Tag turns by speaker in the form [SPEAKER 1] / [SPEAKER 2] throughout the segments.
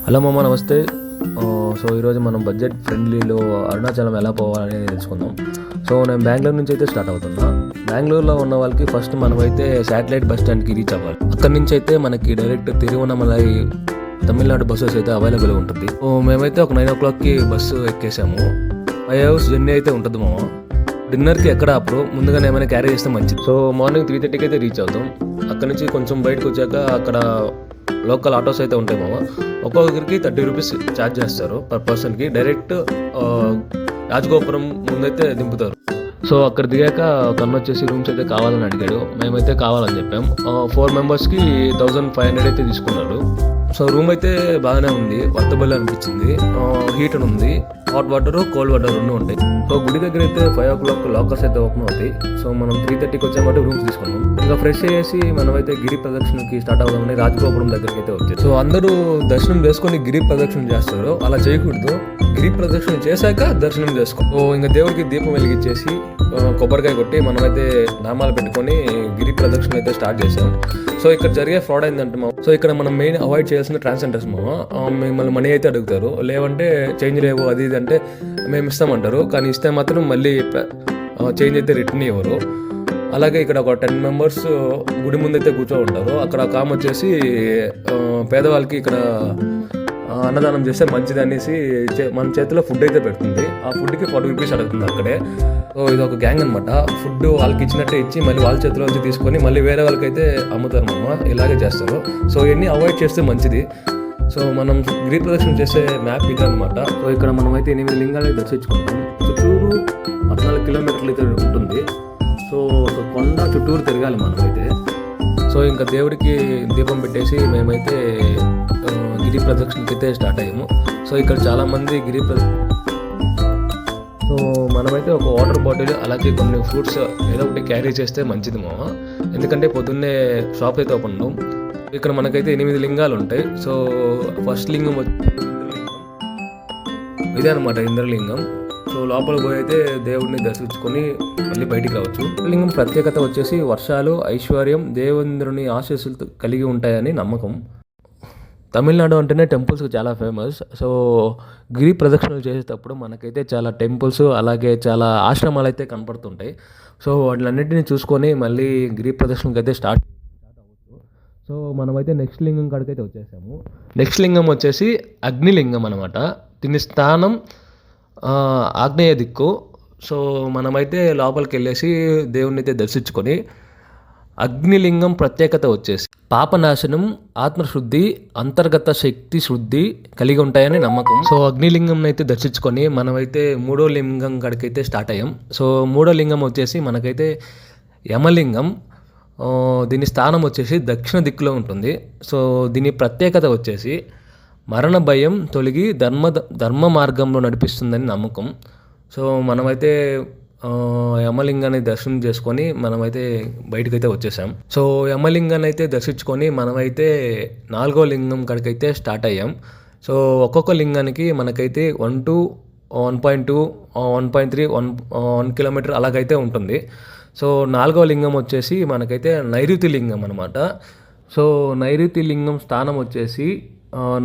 [SPEAKER 1] Hello మామ, నమస్తే. So ఈరోజు మనం బడ్జెట్ ఫ్రెండ్లీలో అరుణాచలం ఎలా పోవాలని తెలుసుకుందాం. సో నేను బెంగళూరు నుంచి అయితే స్టార్ట్ అవుతున్నా. బెంగళూరులో ఉన్న వాళ్ళకి ఫస్ట్ మనమైతే శాటిలైట్ బస్ స్టాండ్కి రీచ్ అవ్వాలి. అక్కడి నుంచి అయితే మనకి డైరెక్ట్ తిరువన్నమలై తమిళనాడు బస్సెస్ అయితే అవైలబుల్ ఉంటుంది. సో మేమైతే ఒక 9 o'clockకి బస్సు ఎక్కేసాము. 5 hours జర్నీ అయితే ఉంటుంది మామ. డిన్నర్కి ఎక్కడ అప్పుడు ముందుగానే ఏమైనా క్యారీ చేస్తే మంచిది. సో మార్నింగ్ 3:30కి అయితే రీచ్ అవుతాం. అక్కడ నుంచి కొంచెం బయటకు వచ్చాక అక్కడ లోకల్ ఆటోస్ అయితే ఉంటాయి మామ. ఒక్కొక్కరికి 30 rupees ఛార్జ్ చేస్తారు పర్ పర్సన్కి. డైరెక్ట్ రాజగోపురం ముందైతే దింపుతారు. సో అక్కడ దిగాక కన్ను వచ్చేసి రూమ్స్ అయితే కావాలని అడిగాడు. మేమైతే కావాలని చెప్పాం. 4 members-కి 1500 అయితే తీసుకున్నాడు. సో రూమ్ అయితే బాగానే ఉంది, వర్తబుల్ అనిపించింది. హీటర్ ఉంది, హాట్ వాటర్ కోల్డ్ వాటర్ రెండు ఉంటాయి. సో గుడి దగ్గర అయితే 5 o'clock లాకర్స్ అయితే ఓపెన్ అవుతాయి. సో మనం 3:30కి వచ్చామంటే రూమ్స్ తీసుకున్నాం. ఇంకా ఫ్రెష్ అయ్యేసి మనమైతే గిరి ప్రదక్షిణకి స్టార్ట్ అవుదామని రాజగోపురం దగ్గరికి అయితే వచ్చాయి. సో అందరూ దర్శనం చేసుకొని గిరి ప్రదక్షిణ చేస్తారు. అలా చేయకూడదు, గిరి ప్రదక్షిణ చేశాక దర్శనం చేసుకో. సో ఇంకా దేవుడికి దీపం వెలిగించేసి కొబ్బరికాయ కొట్టి మనమైతే నామాలు పెట్టుకొని గిరి ప్రదక్షిణ అయితే స్టార్ట్ చేసాం. సో ఇక్కడ జరిగే ఫ్రాడ్ అయిందంటే సో ఇక్కడ మనం మెయిన్ అవాయిడ్ చేయాల్సిన ట్రాన్సాక్షన్స్ మిమ్మల్ని మనీ అయితే అడుగుతారు. లేవంటే చేంజ్ లేవు అది ఇది అంటే మేము ఇస్తామంటారు. కానీ ఇస్తే మాత్రం మళ్ళీ చేంజ్ అయితే రిటర్న్ ఇవ్వరు. అలాగే ఇక్కడ ఒక 10 members గుడి ముందైతే కూర్చో ఉంటారు. అక్కడ కామ్ వచ్చేసి పేదవాళ్ళకి ఇక్కడ అన్నదానం చేస్తే మంచిది అనేసి మన చేతిలో ఫుడ్ అయితే పెడుతుంది. ఆ ఫుడ్కి 40 rupees అడుగుతుంది అక్కడే. సో ఇది ఒక గ్యాంగ్ అనమాట. ఫుడ్ వాళ్ళకి ఇచ్చినట్టే ఇచ్చి మళ్ళీ వాళ్ళ చేతిలో నుంచి తీసుకొని మళ్ళీ వేరే వాళ్ళకైతే అమ్ముతారు మామ. ఇలాగే చేస్తారు. సో ఇవన్నీ అవాయిడ్ చేస్తే మంచిది. సో మనం గిరి ప్రదక్షిణ చేసే మ్యాప్ ఇది అనమాట. సో ఇక్కడ మనమైతే 8 లింగాలు దర్శించుకుంటాం. చుట్టూరు 14 kilometers అయితే ఉంటుంది. సో ఒక కొండ చుట్టూరు తిరగాలి మనమైతే. సో ఇంకా దేవుడికి దీపం పెట్టేసి మేమైతే గిరి ప్రదక్షిణకి అయితే స్టార్ట్ అయ్యాము. సో ఇక్కడ చాలామంది సో మనమైతే ఒక వాటర్ బాటిల్ అలాగే కొన్ని ఫ్రూట్స్ ఏదో ఒకటి క్యారీ చేస్తే మంచిది మామ. ఎందుకంటే పొద్దున్నే షాప్ అయితే ఓపెన్ ఉన్నాం. ఇక్కడ మనకైతే 8 లింగాలు ఉంటాయి. సో ఫస్ట్ లింగం ఇదే అనమాట, ఇంద్రలింగం. సో లోపల పోయి అయితే దేవుడిని దర్శించుకొని మళ్ళీ బయటికి రావచ్చు. లింగం ప్రత్యేకత వచ్చేసి వర్షాలు, ఐశ్వర్యం, దేవేంద్రుని ఆశీస్సులు కలిగి ఉంటాయని నమ్మకం. తమిళనాడు అంటేనే టెంపుల్స్ చాలా ఫేమస్. సో గిరి ప్రదక్షిణలు చేసేటప్పుడు మనకైతే చాలా టెంపుల్స్ అలాగే చాలా ఆశ్రమాలు అయితే కనపడుతుంటాయి. సో వాటిలన్నింటినీ చూసుకొని మళ్ళీ గిరి ప్రదక్షిణకి అయితే స్టార్ట్ అవ్వచ్చు. సో మనమైతే నెక్స్ట్ లింగం కాడికైతే వచ్చేసాము. నెక్స్ట్ లింగం వచ్చేసి అగ్నిలింగం అనమాట. దీని స్థానం ఆగ్నేయ దిక్కు. సో మనమైతే లోపలికి వెళ్ళేసి దేవుణ్ణి అయితే దర్శించుకొని అగ్నిలింగం ప్రత్యేకత వచ్చేసి పాపనాశనం, ఆత్మశుద్ధి, అంతర్గత శక్తి శుద్ధి కలిగి ఉంటాయని నమ్మకం. సో అగ్నిలింగం అయితే దర్శించుకొని మనమైతే 3వ లింగం కాడికైతే స్టార్ట్ అయ్యాం. సో 3వ లింగం వచ్చేసి మనకైతే యమలింగం. దీని స్థానం వచ్చేసి దక్షిణ దిక్కులో ఉంటుంది. సో దీని ప్రత్యేకత వచ్చేసి మరణ భయం తొలగి ధర్మ మార్గంలో నడిపిస్తుందని నమ్మకం. సో మనమైతే యమలింగాన్ని దర్శనం చేసుకొని మనమైతే బయటకైతే వచ్చేసాం. సో యమలింగాన్ని అయితే దర్శించుకొని మనమైతే 4వ లింగం కాడికైతే స్టార్ట్ అయ్యాం. సో ఒక్కొక్క లింగానికి మనకైతే 1 to 1.2, 1.3, 1 kilometer అలాగైతే ఉంటుంది. సో 4వ లింగం వచ్చేసి మనకైతే నైరుతి లింగం అనమాట. సో నైరుతి లింగం స్థానం వచ్చేసి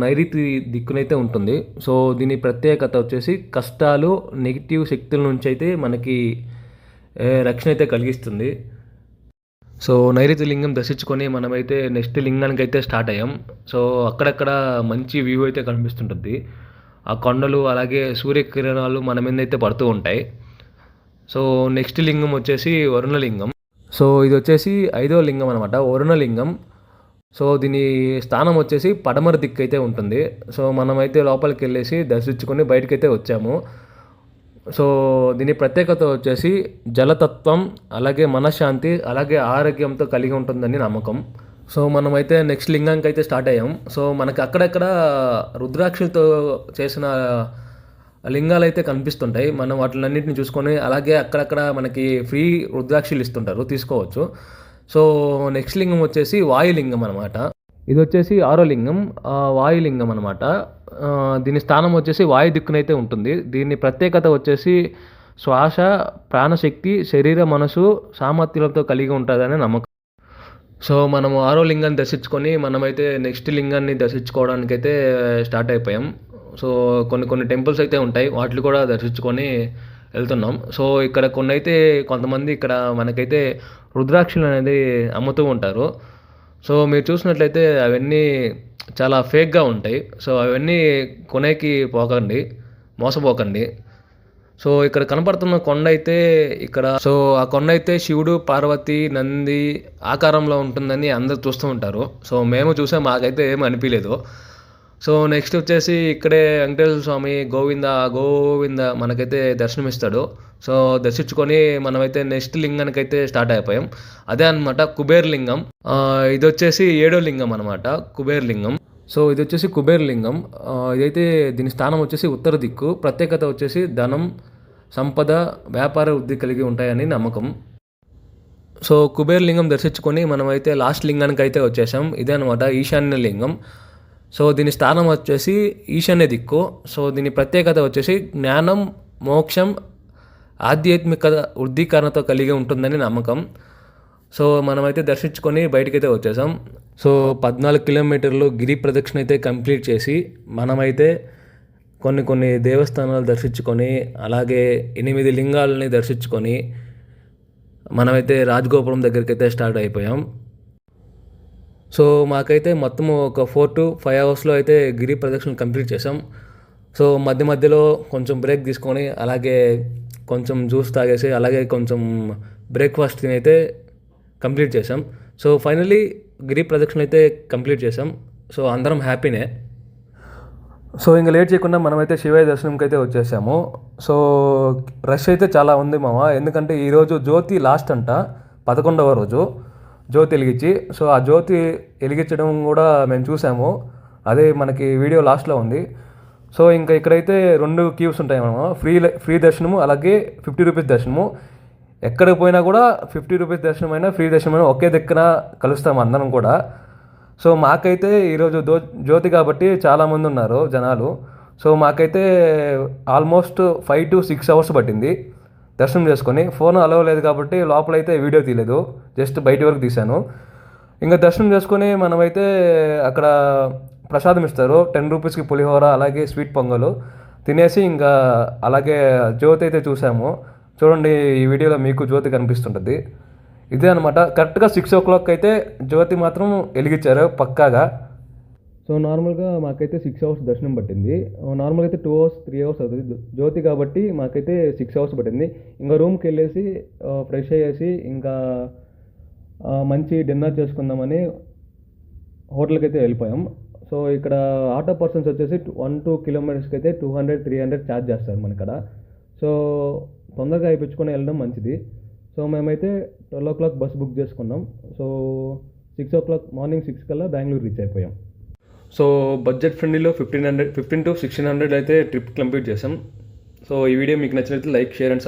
[SPEAKER 1] నైరుతి దిక్కునైతే ఉంటుంది. సో దీని ప్రత్యేకత వచ్చేసి కష్టాలు, నెగిటివ్ శక్తుల నుంచి అయితే మనకి రక్షణ అయితే కలిగిస్తుంది. సో నైరుతి లింగం దర్శించుకొని మనమైతే నెక్స్ట్ లింగానికి అయితే స్టార్ట్ అయ్యాం. సో అక్కడక్కడ మంచి వ్యూ అయితే కనిపిస్తుంటుంది. ఆ కొండలు అలాగే సూర్యకిరణాలు మన మీద అయితే పడుతూ ఉంటాయి. సో నెక్స్ట్ లింగం వచ్చేసి వరుణలింగం. సో ఇది వచ్చేసి 5వ లింగం అనమాట, వరుణలింగం. సో దీని స్థానం వచ్చేసి పడమర దిక్కు అయితే ఉంటుంది. సో మనమైతే లోపలికి వెళ్ళేసి దర్శించుకొని బయటకైతే వచ్చాము. సో దీని ప్రత్యేకత వచ్చేసి జలతత్వం అలాగే మనశ్శాంతి అలాగే ఆరోగ్యంతో కలిగి ఉంటుందని నమ్మకం. సో మనమైతే నెక్స్ట్ లింగానికి అయితే స్టార్ట్ అయ్యాం. సో మనకి అక్కడక్కడ రుద్రాక్షలతో చేసిన లింగాలు అయితే కనిపిస్తుంటాయి. మనం వాటిలన్నింటిని చూసుకొని అలాగే అక్కడక్కడ మనకి ఫ్రీ రుద్రాక్షలు ఇస్తుంటారు, తీసుకోవచ్చు. సో నెక్స్ట్ లింగం వచ్చేసి వాయులింగం అనమాట. ఇది వచ్చేసి 6వ లింగం, వాయులింగం అనమాట. దీని స్థానం వచ్చేసి వాయు దిక్కునైతే ఉంటుంది. దీని ప్రత్యేకత వచ్చేసి శ్వాస, ప్రాణశక్తి, శరీర మనసు సామర్థ్యాలతో కలిగి ఉంటుందని నమ్మకం. సో మనము ఆరో లింగాన్ని దర్శించుకొని మనమైతే నెక్స్ట్ లింగాన్ని దర్శించుకోవడానికైతే స్టార్ట్ అయిపోయాం. సో కొన్ని టెంపుల్స్ అయితే ఉంటాయి. వాటిని కూడా దర్శించుకొని వెళ్తున్నాం. సో ఇక్కడ కొన్నైతే కొంతమంది ఇక్కడ మనకైతే రుద్రాక్షలు అనేది అమ్ముతూ ఉంటారు. సో మీరు చూసినట్లయితే అవన్నీ చాలా ఫేక్‌గా ఉంటాయి. సో అవన్నీ కొనేకి పోకండి. మోసపోకండి. సో ఇక్కడ కనపడుతున్న కొండైతే సో ఆ కొండైతే శివుడు, పార్వతి, నంది ఆకారంలో ఉంటుందని అందరూ చూస్తూ ఉంటారు. సో మేము చూసాం. మాకైతే ఏమి అనిపియలేదు. సో నెక్స్ట్ వచ్చేసి ఇక్కడే వెంకటేశ్వర స్వామి గోవింద గోవింద మనకైతే దర్శనమిస్తాడు. సో దర్శించుకొని మనమైతే నెక్స్ట్ లింగానికైతే స్టార్ట్ అయిపోయాం. అదే అనమాట కుబేర్ లింగం. ఇదొచ్చేసి 7వ లింగం అనమాట కుబేర్ లింగం. సో ఇదొచ్చేసి కుబేర్ లింగం. ఇదైతే దీని స్థానం వచ్చేసి ఉత్తర దిక్కు. ప్రత్యేకత వచ్చేసి ధనం, సంపద, వ్యాపార వృద్ధి కలిగి ఉంటాయని నమ్మకం. సో కుబేర్ లింగం దర్శించుకొని మనమైతే లాస్ట్ లింగానికి అయితే వచ్చేసాం. ఇదే అనమాట ఈశాన్య లింగం. సో దీని స్థానం వచ్చేసి ఈశాన్య దిక్కు. సో దీని ప్రత్యేకత వచ్చేసి జ్ఞానం, మోక్షం, ఆధ్యాత్మిక వృద్ధీకరణతో కలిగి ఉంటుందని నమ్మకం. సో మనమైతే దర్శించుకొని బయటకైతే వచ్చేసాం. సో 14 కిలోమీటర్లు గిరి ప్రదక్షిణ అయితే కంప్లీట్ చేసి మనమైతే కొన్ని దేవస్థానాలు దర్శించుకొని అలాగే 8 లింగాలని దర్శించుకొని మనమైతే రాజగోపురం దగ్గరికి అయితే స్టార్ట్ అయిపోయాం. సో మాకైతే మొత్తం ఒక 4 to 5 అవర్స్లో అయితే గిరి ప్రదక్షిణ కంప్లీట్ చేసాం. సో మధ్యలో కొంచెం బ్రేక్ తీసుకొని అలాగే కొంచెం జ్యూస్ తాగేసి అలాగే కొంచెం బ్రేక్ఫాస్ట్ తిని అయితే కంప్లీట్ చేసాం. సో ఫైనల్లీ గిరి ప్రదక్షిణ అయితే కంప్లీట్ చేసాం. సో అందరం హ్యాపీనే. సో ఇంకా లేట్ చేయకుండా మనమైతే శివయ్య దర్శనంకి అయితే వచ్చేసాము. సో రష్ అయితే చాలా ఉంది మామ. ఎందుకంటే ఈరోజు జ్యోతి లాస్ట్ అంట, 11వ రోజు జ్యోతి వెలిగించి. సో ఆ జ్యోతి వెలిగించడం కూడా మేము చూసాము. అదే మనకి వీడియో లాస్ట్లో ఉంది. సో ఇంకా ఇక్కడైతే 2 క్యూస్ ఉంటాయి మనం, ఫ్రీ దర్శనము అలాగే 50 రూపీస్ దర్శనము. ఎక్కడికి పోయినా కూడా 50 రూపీస్ దర్శనమైనా ఫ్రీ దర్శనమైనా ఒకే దగ్గర కలుస్తాం అందరం కూడా. సో మాకైతే ఈరోజు జ్యోతి కాబట్టి చాలామంది ఉన్నారు జనాలు. సో మాకైతే ఆల్మోస్ట్ 5 to 6 అవర్స్ పట్టింది దర్శనం చేసుకొని. ఫోన్ అలవ్ లేదు కాబట్టి లోపలైతే వీడియో తీయలేదు, జస్ట్ బయట వరకు తీశాను. ఇంకా దర్శనం చేసుకొని మనమైతే అక్కడ ప్రసాదం ఇస్తారు, 10 రూపీస్కి పులిహోర అలాగే స్వీట్ పొంగలు తినేసి ఇంకా అలాగే జ్యోతి అయితే చూసాము. చూడండి ఈ వీడియోలో మీకు జ్యోతి కనిపిస్తుంటుంది. ఇదే అనమాట. కరెక్ట్గా 6 o'clock అయితే జ్యోతి మాత్రం వెలిగించారు పక్కాగా. సో నార్మల్గా మాకైతే 6 అవర్స్ దర్శనం పట్టింది. నార్మల్గా అయితే 2 hours 3 hours అవుతుంది జ్యోతి కాబట్టి మాకైతే 6 hours పట్టింది. ఇంకా రూమ్కి వెళ్ళేసి ఫ్రెష్ అయ్యేసి ఇంకా మంచి డిన్నర్ చేసుకుందామని హోటల్కి అయితే వెళ్ళిపోయాం. సో ఇక్కడ ఆటో పర్సన్స్ వచ్చేసి 1-2 కిలోమీటర్స్కి అయితే 200-300 ఛార్జ్ చేస్తారు మన ఇక్కడ. సో తొందరగా అయిపించుకొని వెళ్ళడం మంచిది. సో మేమైతే 12 o'clock బస్ బుక్ చేసుకున్నాం. సో 6 o'clock మార్నింగ్ 6 కల్లా బెంగళూరు రీచ్ అయిపోయాం. సో బడ్జెట్ ఫ్రెండ్లీలో 15 to 1600 అయితే ట్రిప్ కంప్లీట్ చేసాం. సో ఈ వీడియో మీకు నచ్చినట్లయితే లైక్, షేర్ అండ్